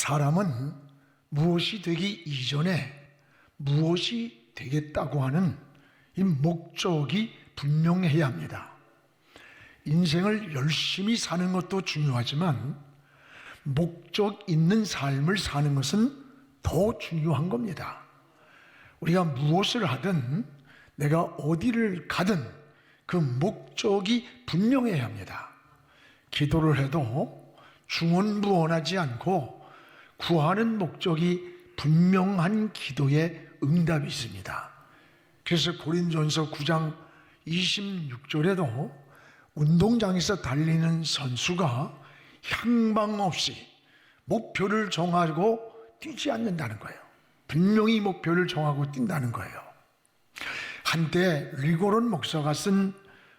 사람은 무엇이 되기 이전에 무엇이 되겠다고 하는 이 목적이 분명해야 합니다. 인생을 열심히 사는 것도 중요하지만 목적 있는 삶을 사는 것은 더 중요한 겁니다. 우리가 무엇을 하든 내가 어디를 가든 그 목적이 분명해야 합니다. 기도를 해도 중언부언하지 않고 구하는 목적이 분명한 기도에 응답이 있습니다. 그래서 고린도전서 9장 26절에도 운동장에서 달리는 선수가 향방 없이 목표를 정하고 뛰지 않는다는 거예요. 분명히 목표를 정하고 뛴다는 거예요. 한때 리고론 목사가 쓴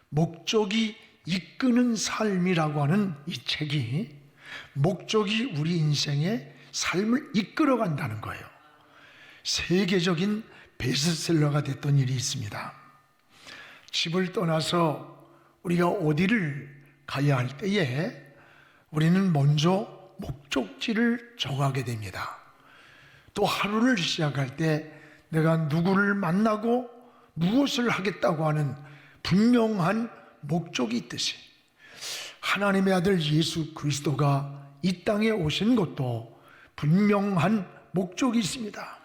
목적이 이끄는 삶이라고 하는 이 책이 목적이 우리 인생의 삶을 이끌어간다는 거예요. 세계적인 베스트셀러가 됐던 일이 있습니다. 집을 떠나서 우리가 어디를 가야 할 때에 우리는 먼저 목적지를 정하게 됩니다. 또 하루를 시작할 때 내가 누구를 만나고 무엇을 하겠다고 하는 분명한 목적이 있듯이 하나님의 아들 예수 그리스도가 이 땅에 오신 것도 분명한 목적이 있습니다.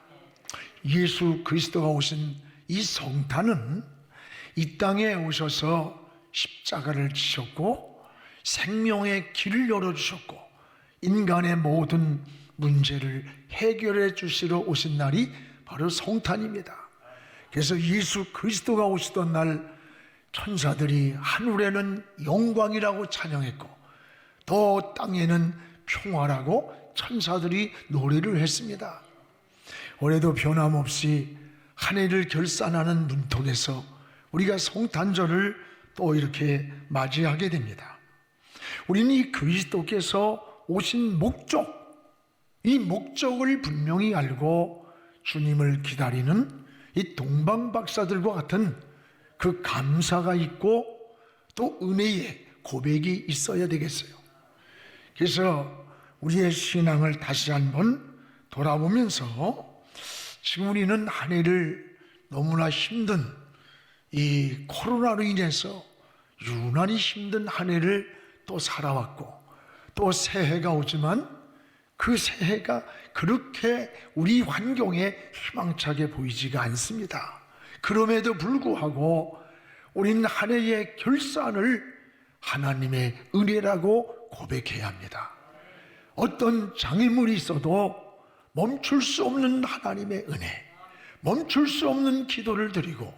예수 그리스도가 오신 이 성탄은 이 땅에 오셔서 십자가를 지셨고 생명의 길을 열어주셨고 인간의 모든 문제를 해결해 주시러 오신 날이 바로 성탄입니다. 그래서 예수 그리스도가 오시던 날 천사들이 하늘에는 영광이라고 찬양했고 또 땅에는 평화라고 천사들이 노래를 했습니다. 올해도 변함없이 한 해를 결산하는 문턱에서 우리가 성탄절을 또 이렇게 맞이하게 됩니다. 우리는 이 그리스도께서 오신 목적, 이 목적을 분명히 알고 주님을 기다리는 이 동방박사들과 같은 그 감사가 있고 또 은혜의 고백이 있어야 되겠어요. 그래서 우리의 신앙을 다시 한번 돌아보면서 지금 우리는 한 해를 너무나 힘든 이 코로나로 인해서 유난히 힘든 한 해를 또 살아왔고 또 새해가 오지만 그 새해가 그렇게 우리 환경에 희망차게 보이지가 않습니다. 그럼에도 불구하고 우리는 한 해의 결산을 하나님의 은혜라고 고백해야 합니다. 어떤 장애물이 있어도 멈출 수 없는 하나님의 은혜, 멈출 수 없는 기도를 드리고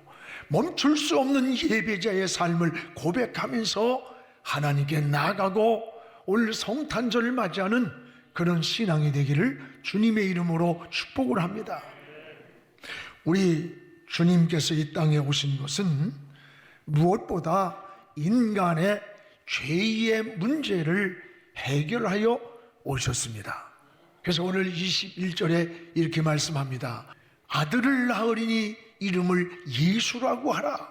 멈출 수 없는 예배자의 삶을 고백하면서 하나님께 나아가고 올 성탄절을 맞이하는 그런 신앙이 되기를 주님의 이름으로 축복을 합니다. 우리 주님께서 이 땅에 오신 것은 무엇보다 인간의 죄의 문제를 해결하여 오셨습니다. 그래서 오늘 21절에 이렇게 말씀합니다. 아들을 낳으리니 이름을 예수라고 하라.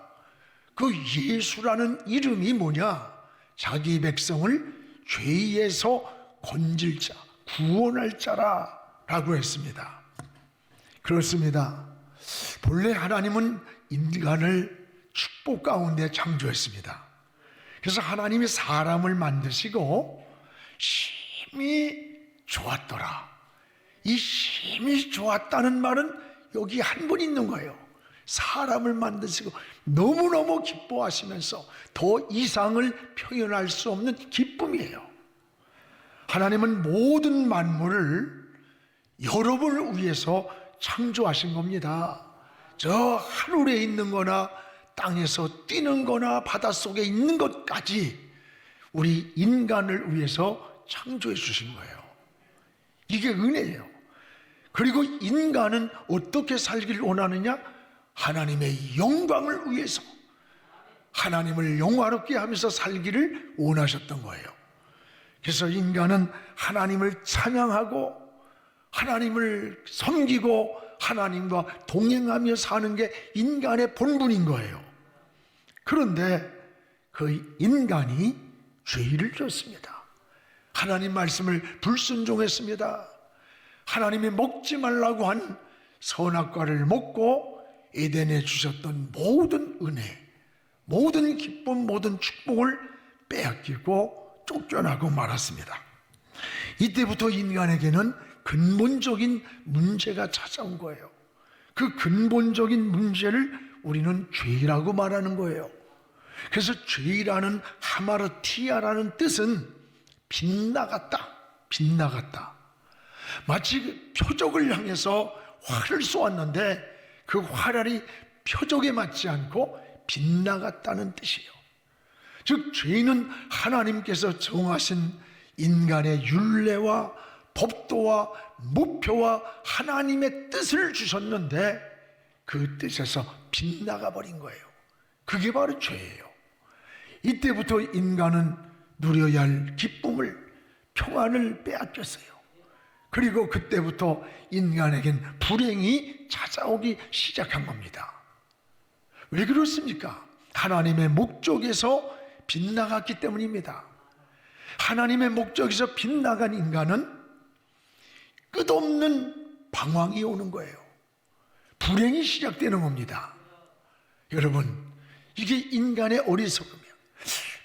그 예수라는 이름이 뭐냐? 자기 백성을 죄에서 건질 자, 구원할 자라 라고 했습니다. 그렇습니다. 본래 하나님은 인간을 축복 가운데 창조했습니다. 그래서 하나님이 사람을 만드시고 심히 좋았더라. 이 심히 좋았다는 말은 여기 한 번 있는 거예요. 사람을 만드시고 너무너무 기뻐하시면서 더 이상을 표현할 수 없는 기쁨이에요. 하나님은 모든 만물을 여러분을 위해서 창조하신 겁니다. 저 하늘에 있는 거나 땅에서 뛰는 거나 바닷속에 있는 것까지 우리 인간을 위해서 창조해 주신 거예요. 이게 은혜예요. 그리고 인간은 어떻게 살기를 원하느냐? 하나님의 영광을 위해서 하나님을 영화롭게 하면서 살기를 원하셨던 거예요. 그래서 인간은 하나님을 찬양하고 하나님을 섬기고 하나님과 동행하며 사는 게 인간의 본분인 거예요. 그런데 그 인간이 죄를 졌습니다. 하나님 말씀을 불순종했습니다. 하나님이 먹지 말라고 한 선악과를 먹고 에덴에 주셨던 모든 은혜, 모든 기쁨, 모든 축복을 빼앗기고 쫓겨나고 말았습니다. 이때부터 인간에게는 근본적인 문제가 찾아온 거예요. 그 근본적인 문제를 우리는 죄라고 말하는 거예요. 그래서 죄라는 하마르티아라는 뜻은 빗나갔다, 빗나갔다. 마치 그 표적을 향해서 활을 쏘았는데 그 활알이 표적에 맞지 않고 빗나갔다는 뜻이에요. 즉 죄는 하나님께서 정하신 인간의 율례와 법도와 목표와 하나님의 뜻을 주셨는데 그 뜻에서 빗나가 버린 거예요. 그게 바로 죄예요. 이때부터 인간은 누려야 할 기쁨을, 평안을 빼앗겼어요. 그리고 그때부터 인간에겐 불행이 찾아오기 시작한 겁니다. 왜 그렇습니까? 하나님의 목적에서 빗나갔기 때문입니다. 하나님의 목적에서 빗나간 인간은 끝없는 방황이 오는 거예요. 불행이 시작되는 겁니다. 여러분, 이게 인간의 어리석음이에요.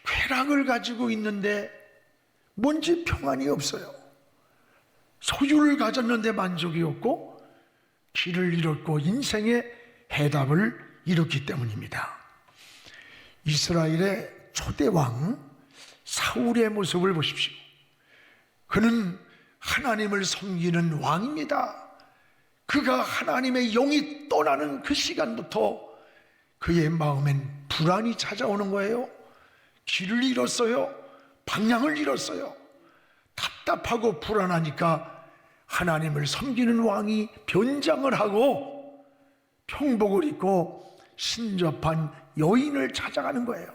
쾌락을 가지고 있는데 뭔지 평안이 없어요. 소유를 가졌는데 만족이 없고 길을 잃었고 인생의 해답을 잃었기 때문입니다. 이스라엘의 초대왕 사울의 모습을 보십시오. 그는 하나님을 섬기는 왕입니다. 그가 하나님의 영이 떠나는 그 시간부터 그의 마음엔 불안이 찾아오는 거예요. 길을 잃었어요. 방향을 잃었어요. 답답하고 불안하니까 하나님을 섬기는 왕이 변장을 하고 평복을 입고 신접한 여인을 찾아가는 거예요.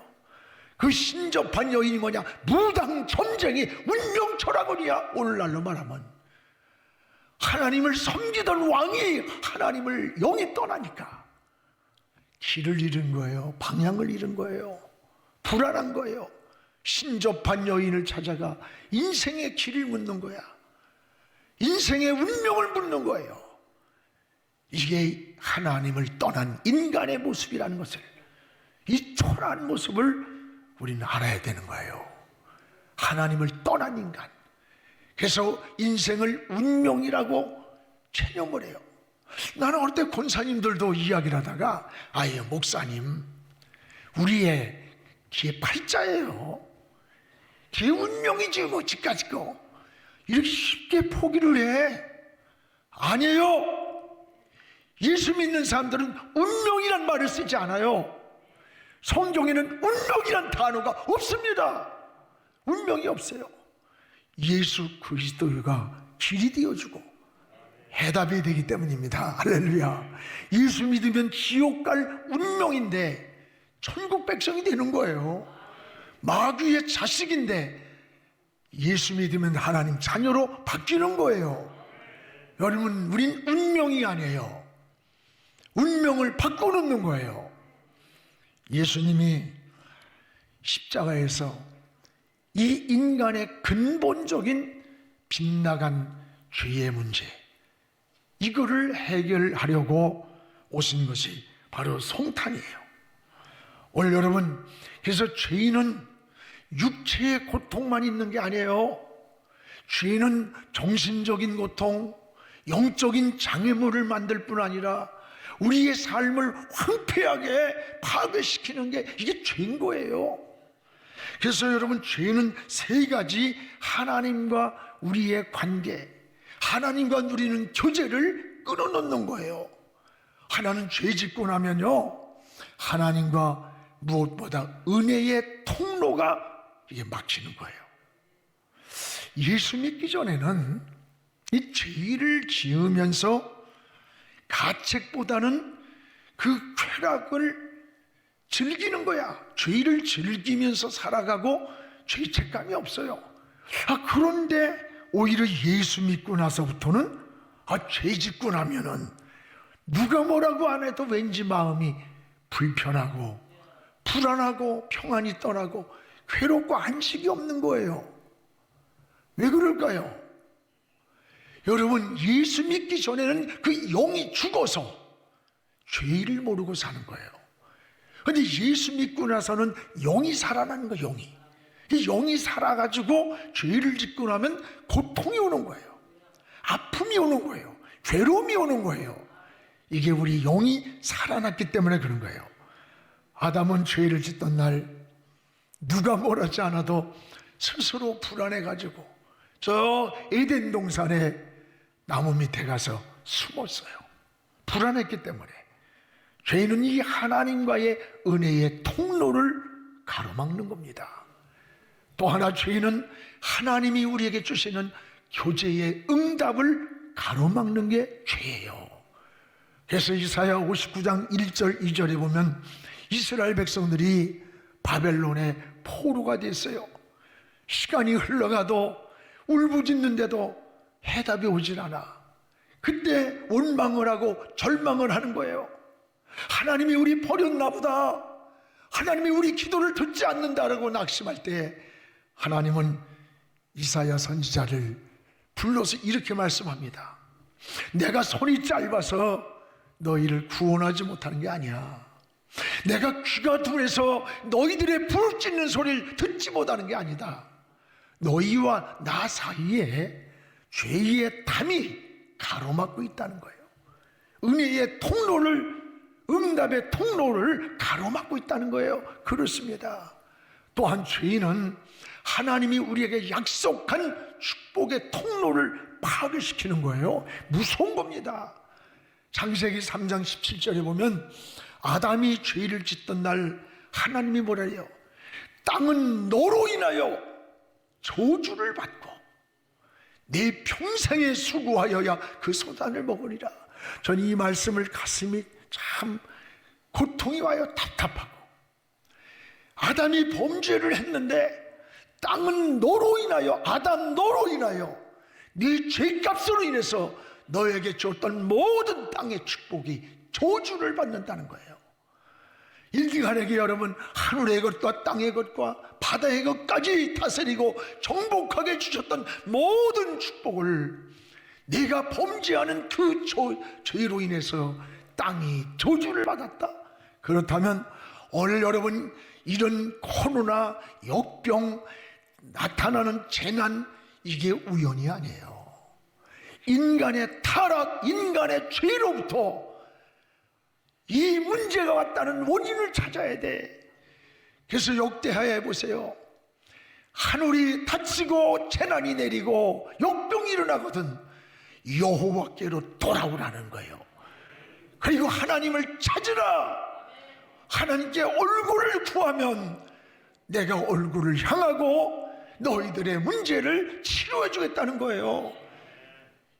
그 신접한 여인이 뭐냐? 무당 점쟁이 운명 철학원이야. 오늘날로 말하면 하나님을 섬기던 왕이 하나님을 영이 떠나니까 길을 잃은 거예요. 방향을 잃은 거예요. 불안한 거예요. 신접한 여인을 찾아가 인생의 길을 묻는 거야. 인생의 운명을 묻는 거예요. 이게 하나님을 떠난 인간의 모습이라는 것을, 이 초라한 모습을 우리는 알아야 되는 거예요. 하나님을 떠난 인간. 그래서 인생을 운명이라고 체념을 해요. 나는 어릴 때 권사님들도 이야기를 하다가 아예 목사님, 우리의 기회 팔자예요. 기회 운명이지 뭐 집까지 거. 이렇게 쉽게 포기를 해. 아니에요. 예수 믿는 사람들은 운명이란 말을 쓰지 않아요. 성경에는 운명이란 단어가 없습니다. 운명이 없어요. 예수 그리스도가 길이 되어주고 해답이 되기 때문입니다. 할렐루야. 예수 믿으면 지옥 갈 운명인데 천국 백성이 되는 거예요. 마귀의 자식인데 예수 믿으면 하나님 자녀로 바뀌는 거예요. 여러분, 우린 운명이 아니에요. 운명을 바꿔놓는 거예요. 예수님이 십자가에서 이 인간의 근본적인 빗나간 죄의 문제, 이거를 해결하려고 오신 것이 바로 성탄이에요. 오늘 여러분, 그래서 죄인은 육체의 고통만 있는 게 아니에요. 죄는 정신적인 고통, 영적인 장애물을 만들 뿐 아니라 우리의 삶을 황폐하게 파괴시키는 게 이게 죄인 거예요. 그래서 여러분, 죄는 세 가지 하나님과 우리의 관계, 하나님과 누리는 교제를 끊어놓는 거예요. 하나는 죄 짓고 나면요, 하나님과 무엇보다 은혜의 통로가 이게 막히는 거예요. 예수 믿기 전에는 이 죄를 지으면서 가책보다는 그 쾌락을 즐기는 거야. 죄를 즐기면서 살아가고 죄책감이 없어요. 그런데 오히려 예수 믿고 나서부터는 죄 짓고 나면은 누가 뭐라고 안 해도 왠지 마음이 불편하고 불안하고 평안이 떠나고 괴롭고 안식이 없는 거예요. 왜 그럴까요? 여러분, 예수 믿기 전에는 그 영이 죽어서 죄를 모르고 사는 거예요. 근데 예수 믿고 나서는 영이 살아나는 거예요. 영이. 이 영이 살아가지고 죄를 짓고 나면 고통이 오는 거예요. 아픔이 오는 거예요. 괴로움이 오는 거예요. 이게 우리 영이 살아났기 때문에 그런 거예요. 아담은 죄를 짓던 날 누가 뭘 하지 않아도 스스로 불안해가지고 저 에덴 동산에 나무 밑에 가서 숨었어요. 불안했기 때문에. 죄는 이 하나님과의 은혜의 통로를 가로막는 겁니다. 또 하나, 죄는 하나님이 우리에게 주시는 교제의 응답을 가로막는 게 죄예요. 그래서 이사야 59장 1절 2절에 보면 이스라엘 백성들이 바벨론의 포로가 됐어요. 시간이 흘러가도 울부짖는데도 해답이 오질 않아. 그때 원망을 하고 절망을 하는 거예요. 하나님이 우리 버렸나 보다, 하나님이 우리 기도를 듣지 않는다라고 낙심할 때 하나님은 이사야 선지자를 불러서 이렇게 말씀합니다. 내가 손이 짧아서 너희를 구원하지 못하는 게 아니야. 내가 귀가 둔해서 너희들의 부르짖는 소리를 듣지 못하는 게 아니다. 너희와 나 사이에 죄의 담이 가로막고 있다는 거예요. 은혜의 통로를, 응답의 통로를 가로막고 있다는 거예요. 그렇습니다. 또한 죄인은 하나님이 우리에게 약속한 축복의 통로를 파괴시키는 거예요. 무서운 겁니다. 창세기 3장 17절에 보면 아담이 죄를 짓던 날 하나님이 뭐라 해요? 땅은 너로 인하여 저주를 받고 내 평생에 수고하여야 그 소단을 먹으리라. 전 이 말씀을 가슴이 참 고통이 와요. 답답하고. 아담이 범죄를 했는데 땅은 너로 인하여, 아담 너로 인하여 네 죄값으로 인해서 너에게 줬던 모든 땅의 축복이 저주를 받는다는 거예요. 일기간에게 여러분, 하늘의 것과 땅의 것과 바다의 것까지 다스리고 정복하게 주셨던 모든 축복을 네가 범죄하는 그 죄로 인해서 땅이 저주를 받았다. 그렇다면 오늘 여러분, 이런 코로나, 역병, 나타나는 재난, 이게 우연이 아니에요. 인간의 타락, 인간의 죄로부터 이 문제가 왔다는 원인을 찾아야 돼. 그래서 역대하에 보세요. 하늘이 닫히고 재난이 내리고 역병이 일어나거든 여호와께로 돌아오라는 거예요. 그리고 하나님을 찾으라. 하나님께 얼굴을 구하면 내가 얼굴을 향하고 너희들의 문제를 치료해 주겠다는 거예요.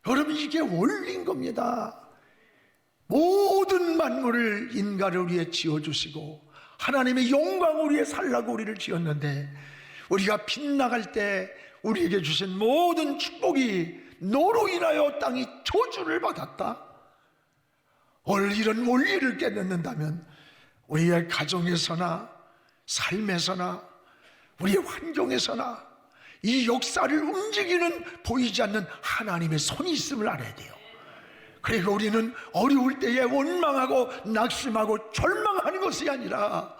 여러분, 이게 원리인 겁니다. 모든 만물을, 인간을 위해 지어주시고 하나님의 영광을 위해 살라고 우리를 지었는데, 우리가 빗나갈 때 우리에게 주신 모든 축복이 너로 인하여 땅이 저주를 받았다. 오늘 이런 원리를 깨닫는다면 우리의 가정에서나 삶에서나 우리의 환경에서나 이 역사를 움직이는 보이지 않는 하나님의 손이 있음을 알아야 돼요. 그리고 우리는 어려울 때에 원망하고 낙심하고 절망하는 것이 아니라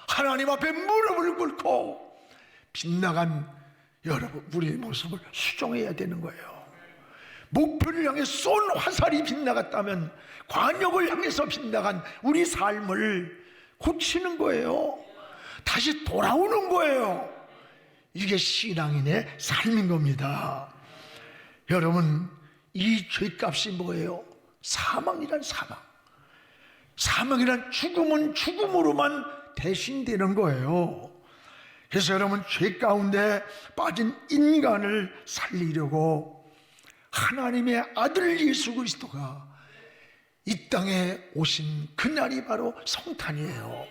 하나님 앞에 무릎을 꿇고 빗나간 여러분, 우리의 모습을 수정해야 되는 거예요. 목표를 향해 쏜 화살이 빗나갔다면 관역을 향해서 빗나간 우리 삶을 고치는 거예요. 다시 돌아오는 거예요. 이게 신앙인의 삶인 겁니다. 여러분, 이 죄값이 뭐예요? 사망이란 사망. 사망이란 죽음은 죽음으로만 대신되는 거예요. 그래서 여러분, 죄 가운데 빠진 인간을 살리려고 하나님의 아들 예수 그리스도가 이 땅에 오신 그날이 바로 성탄이에요.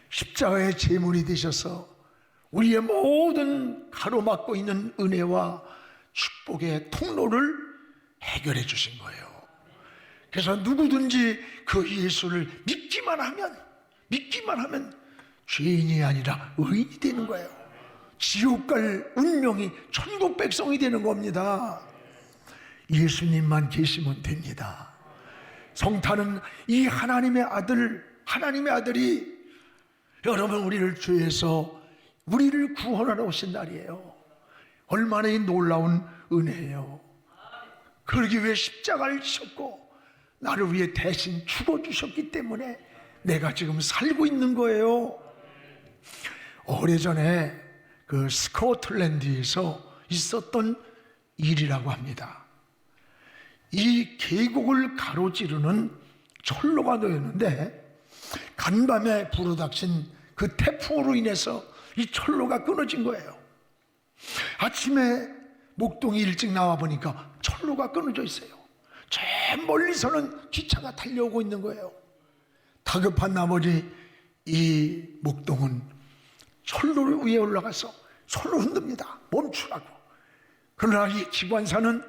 십자가의 제물이 되셔서 우리의 모든 가로막고 있는 은혜와 축복의 통로를 해결해 주신 거예요. 그래서 누구든지 그 예수를 믿기만 하면 죄인이 아니라 의인이 되는 거예요. 지옥 갈 운명이 천국 백성이 되는 겁니다. 예수님만 계시면 됩니다. 성탄은 이 하나님의 아들이 여러분 우리를 죄에서 우리를 구원하러 오신 날이에요. 얼마나 이 놀라운 은혜예요. 그러기 위해 십자가를 지셨고 나를 위해 대신 죽어주셨기 때문에 내가 지금 살고 있는 거예요. 오래전에 그 스코틀랜드에서 있었던 일이라고 합니다. 이 계곡을 가로지르는 철로가 놓였는데 간밤에 불어닥친 그 태풍으로 인해서 이 철로가 끊어진 거예요. 아침에 목동이 일찍 나와 보니까 철로가 끊어져 있어요. 저 멀리서는 기차가 달려오고 있는 거예요. 다급한 나머지 이 목동은 철로 위에 올라가서 손을 흔듭니다. 멈추라고. 그러나 이 기관사는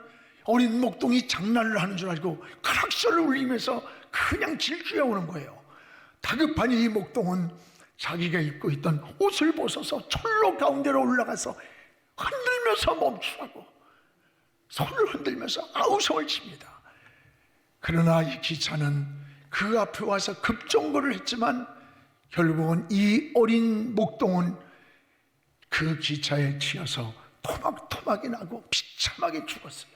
어린 목동이 장난을 하는 줄 알고 크락션을 울리면서 그냥 질주해 오는 거예요. 다급한 이 목동은 자기가 입고 있던 옷을 벗어서 철로 가운데로 올라가서 흔들면서 멈추라고 손을 흔들면서 아우성을 칩니다. 그러나 이 기차는 그 앞에 와서 급정거를 했지만 결국은 이 어린 목동은 그 기차에 치여서 토막토막이 나고 비참하게 죽었어요.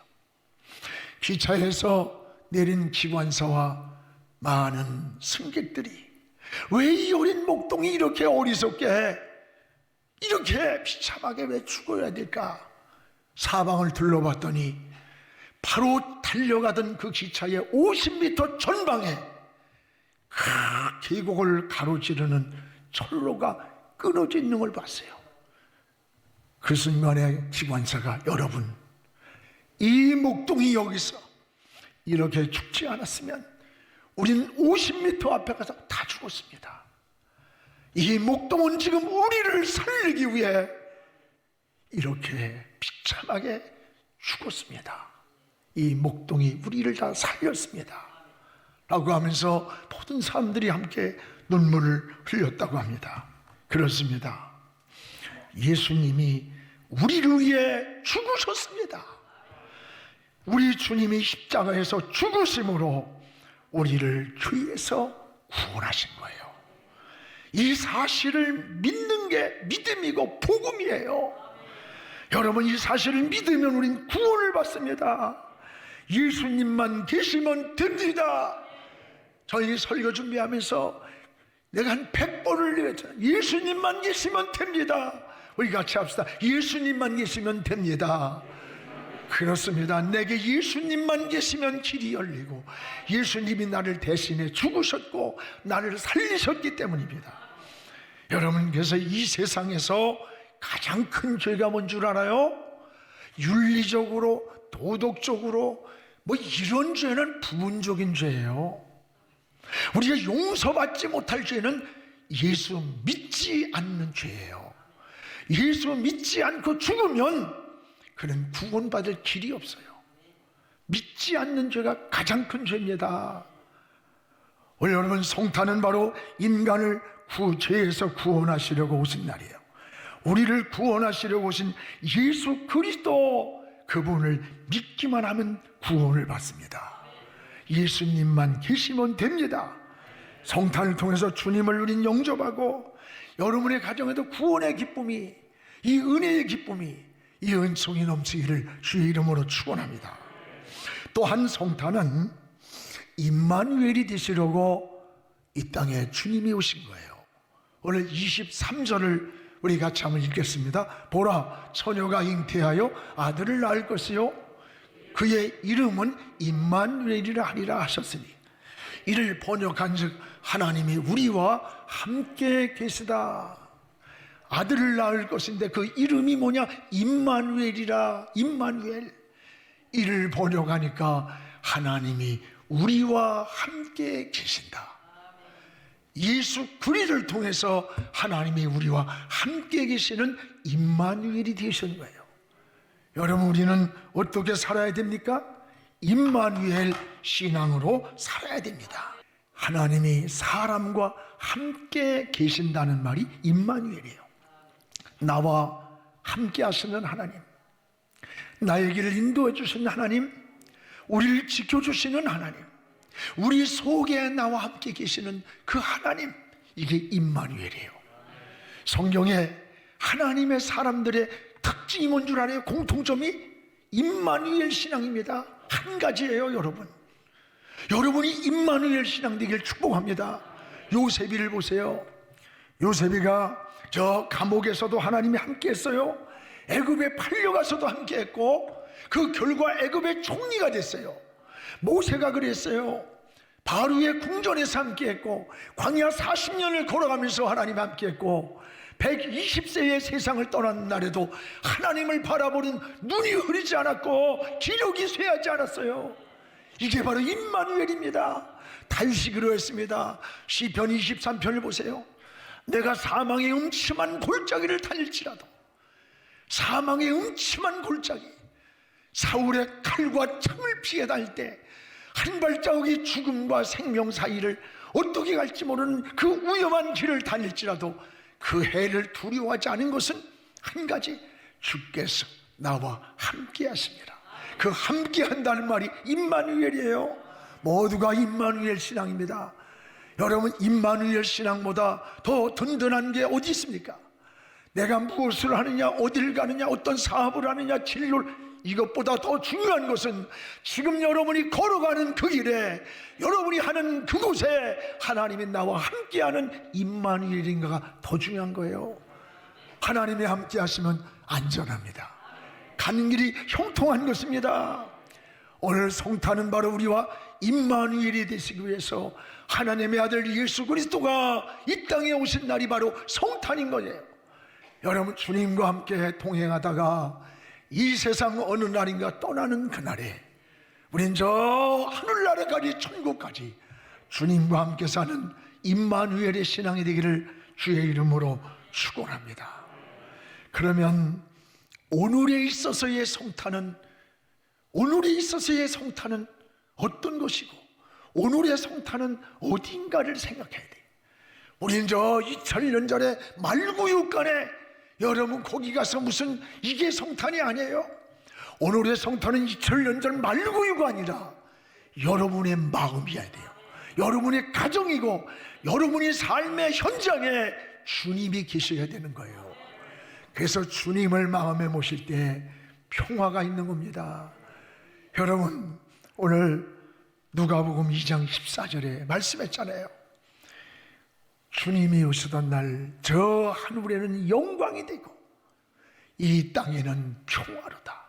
기차에서 내린 기관사와 많은 승객들이 왜 이 어린 목동이 이렇게 어리석게 이렇게 비참하게 왜 죽어야 될까? 사방을 둘러봤더니 바로 달려가던 그 기차의 50m 전방에 그 계곡을 가로지르는 철로가 끊어져 있는 걸 봤어요. 그 순간에 기관사가 여러분 이 목동이 여기서 이렇게 죽지 않았으면 우린 50m 앞에 가서 다 죽었습니다. 이 목동은 지금 우리를 살리기 위해 이렇게 비참하게 죽었습니다. 이 목동이 우리를 다 살렸습니다 라고 하면서 모든 사람들이 함께 눈물을 흘렸다고 합니다. 그렇습니다. 예수님이 우리를 위해 죽으셨습니다. 우리 주님이 십자가에서 죽으심으로 우리를 죄에서 구원하신 거예요. 이 사실을 믿는 게 믿음이고 복음이에요. 여러분 이 사실을 믿으면 우린 구원을 받습니다. 예수님만 계시면 됩니다. 저희 설교 준비하면서 내가 한 100번을 얘기했잖아요. 예수님만 계시면 됩니다. 우리 같이 합시다. 예수님만 계시면 됩니다. 그렇습니다. 내게 예수님만 계시면 길이 열리고 예수님이 나를 대신해 죽으셨고 나를 살리셨기 때문입니다. 여러분 그래서 이 세상에서 가장 큰 죄가 뭔 줄 알아요? 윤리적으로 도덕적으로 뭐 이런 죄는 부분적인 죄예요. 우리가 용서받지 못할 죄는 예수 믿지 않는 죄예요. 예수 믿지 않고 죽으면 그는 구원받을 길이 없어요. 믿지 않는 죄가 가장 큰 죄입니다. 오늘 여러분 성탄은 바로 인간을 죄에서 구원하시려고 오신 날이에요. 우리를 구원하시려고 오신 예수 그리스도 그분을 믿기만 하면 구원을 받습니다. 예수님만 계시면 됩니다. 성탄을 통해서 주님을 우린 영접하고 여러분의 가정에도 구원의 기쁨이 이 은혜의 기쁨이 이 은총이 넘치기를 주의 이름으로 축원합니다. 또한 성탄은 임마누엘이 되시려고 이 땅에 주님이 오신 거예요. 오늘 23절을 우리 같이 한번 읽겠습니다. 보라 처녀가 잉태하여 아들을 낳을 것이요 그의 이름은 임마누엘이라 하리라 하셨으니 이를 번역한즉 하나님이 우리와 함께 계시다. 아들을 낳을 것인데 그 이름이 뭐냐? 임마누엘이라. 임마누엘. 이를 번역하니까 하나님이 우리와 함께 계신다. 예수 그리스도를 통해서 하나님이 우리와 함께 계시는 임마누엘이 되신 거예요. 여러분 우리는 어떻게 살아야 됩니까? 임마누엘 신앙으로 살아야 됩니다. 하나님이 사람과 함께 계신다는 말이 임마누엘이에요. 나와 함께 하시는 하나님, 나의 길을 인도해 주시는 하나님, 우리를 지켜주시는 하나님, 우리 속에 나와 함께 계시는 그 하나님, 이게 임마누엘이에요. 성경에 하나님의 사람들의 특징이 뭔 줄 알아요? 공통점이 임마누엘 신앙입니다. 한 가지예요, 여러분. 여러분이 임마누엘 신앙 되길 축복합니다. 요셉이를 보세요. 요셉이가 저 감옥에서도 하나님이 함께 했어요. 애굽에 팔려가서도 함께 했고, 그 결과 애굽의 총리가 됐어요. 모세가 그랬어요. 바로의 궁전에서 함께 했고, 광야 40년을 걸어가면서 하나님 함께 했고, 120세의 세상을 떠난 날에도 하나님을 바라보는 눈이 흐리지 않았고 기력이 쇠하지 않았어요. 이게 바로 임마누엘입니다. 다윗이 그러했습니다. 시편 23편을 보세요. 내가 사망의 음침한 골짜기를 달릴지라도, 사망의 음침한 골짜기, 사울의 칼과 창을 피해 다닐 때 한 발자국이 죽음과 생명 사이를 어떻게 갈지 모르는 그 위험한 길을 다닐지라도 그 해를 두려워하지 않은 것은 한 가지, 주께서 나와 함께 하십니다. 그 함께 한다는 말이 임마누엘이에요. 모두가 임마누엘 신앙입니다. 여러분, 임마누엘 신앙보다 더 든든한 게 어디 있습니까? 내가 무엇을 하느냐, 어딜 가느냐, 어떤 사업을 하느냐, 진로를, 이것보다 더 중요한 것은 지금 여러분이 걸어가는 그 길에, 여러분이 하는 그곳에 하나님이 나와 함께하는 임마누엘인가가 더 중요한 거예요. 하나님이 함께 하시면 안전합니다. 가는 길이 형통한 것입니다. 오늘 성탄은 바로 우리와 임마누엘이 되시기 위해서 하나님의 아들 예수 그리스도가 이 땅에 오신 날이 바로 성탄인 거예요. 여러분, 주님과 함께 동행하다가 이 세상 어느 날인가 떠나는 그날에 우린 저 하늘나라까지, 천국까지 주님과 함께 사는 임마누엘의 신앙이 되기를 주의 이름으로 축원합니다. 그러면 오늘에 있어서의 성탄은 어떤 것이고, 오늘의 성탄은 어딘가를 생각해야 돼요. 우린 저 2000년 전에 말구육간에, 여러분 거기 가서 무슨 이게 성탄이 아니에요. 오늘의 성탄은 2000년 전 말구유가 아니라 여러분의 마음이어야 돼요. 여러분의 가정이고 여러분의 삶의 현장에 주님이 계셔야 되는 거예요. 그래서 주님을 마음에 모실 때 평화가 있는 겁니다. 여러분, 오늘 누가복음 2장 14절에 말씀했잖아요. 주님이 오시던 날 저 하늘에는 영광이 되고 이 땅에는 평화로다.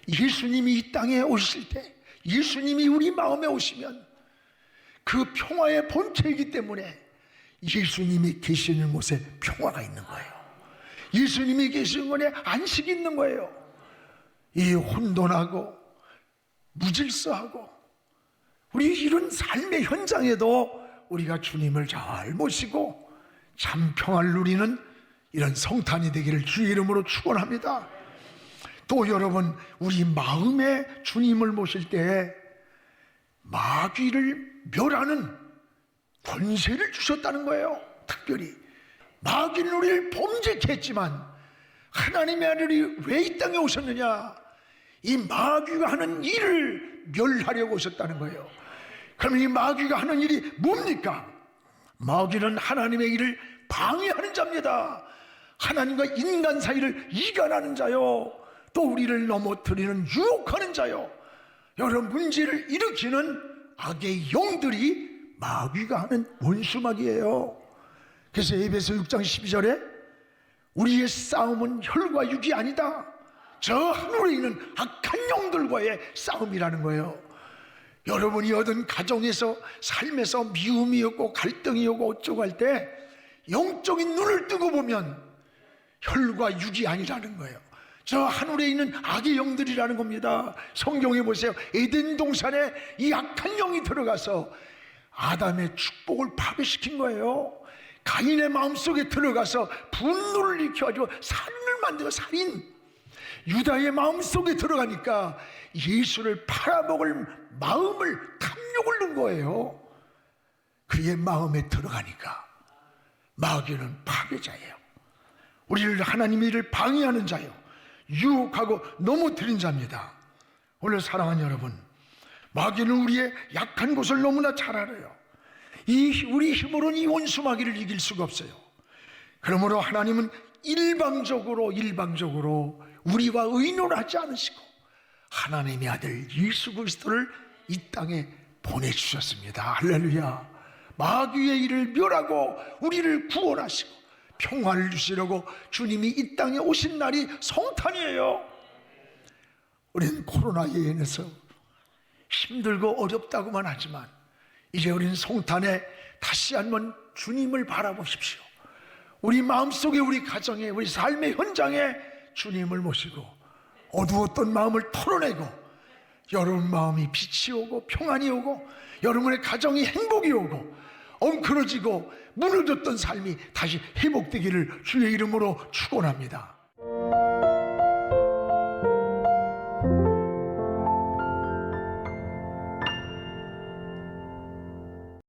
예수님이 이 땅에 오실 때, 예수님이 우리 마음에 오시면 그 평화의 본체이기 때문에 예수님이 계시는 곳에 평화가 있는 거예요. 예수님이 계시는 곳에 안식이 있는 거예요. 이 혼돈하고 무질서하고 우리 이런 삶의 현장에도 우리가 주님을 잘 모시고 참 평화를 누리는 이런 성탄이 되기를 주의 이름으로 축원합니다. 또 여러분, 우리 마음에 주님을 모실 때 마귀를 멸하는 권세를 주셨다는 거예요. 특별히 마귀는 우리를 범죄케 했지만 하나님의 아들이 왜 이 땅에 오셨느냐? 이 마귀가 하는 일을 멸하려고 오셨다는 거예요. 그러면 이 마귀가 하는 일이 뭡니까? 마귀는 하나님의 일을 방해하는 자입니다. 하나님과 인간 사이를 이간하는 자요, 또 우리를 넘어뜨리는 유혹하는 자요, 여러 문제를 일으키는 악의 영들이 마귀가 하는 원수마귀예요. 그래서 에베소 6장 12절에 우리의 싸움은 혈과 육이 아니다, 저 하늘에 있는 악한 영들과의 싸움이라는 거예요. 여러분이 얻은 가정에서, 삶에서 미움이 오고 갈등이 오고 어쩌고 할 때 영적인 눈을 뜨고 보면 혈과 육이 아니라는 거예요. 저 하늘에 있는 악의 영들이라는 겁니다. 성경에 보세요. 에덴 동산에 이 악한 영이 들어가서 아담의 축복을 파괴시킨 거예요. 가인의 마음속에 들어가서 분노를 일으켜가지고 살인을 만들어, 살인. 유다의 마음속에 들어가니까 예수를 팔아먹을 마음을, 탐욕을 넣은 거예요. 그의 마음에 들어가니까 마귀는 파괴자예요. 우리를, 하나님의 일을 방해하는 자요, 유혹하고 넘어뜨린 자입니다. 오늘 사랑하는 여러분, 마귀는 우리의 약한 곳을 너무나 잘 알아요. 우리 힘으로는 이 원수 마귀를 이길 수가 없어요. 그러므로 하나님은 일방적으로 우리와 의논하지 않으시고 하나님의 아들 예수 그리스도를 이 땅에 보내주셨습니다. 할렐루야. 마귀의 일을 멸하고 우리를 구원하시고 평화를 주시려고 주님이 이 땅에 오신 날이 성탄이에요. 우리는 코로나에 인해서 힘들고 어렵다고만 하지만 이제 우리는 성탄에 다시 한번 주님을 바라보십시오. 우리 마음속에, 우리 가정에, 우리 삶의 현장에 주님을 모시고 어두웠던 마음을 털어내고 여러분 마음이 빛이 오고 평안이 오고 여러분의 가정이 행복이 오고 엉클어지고 무너졌던 삶이 다시 회복되기를 주의 이름으로 축원합니다.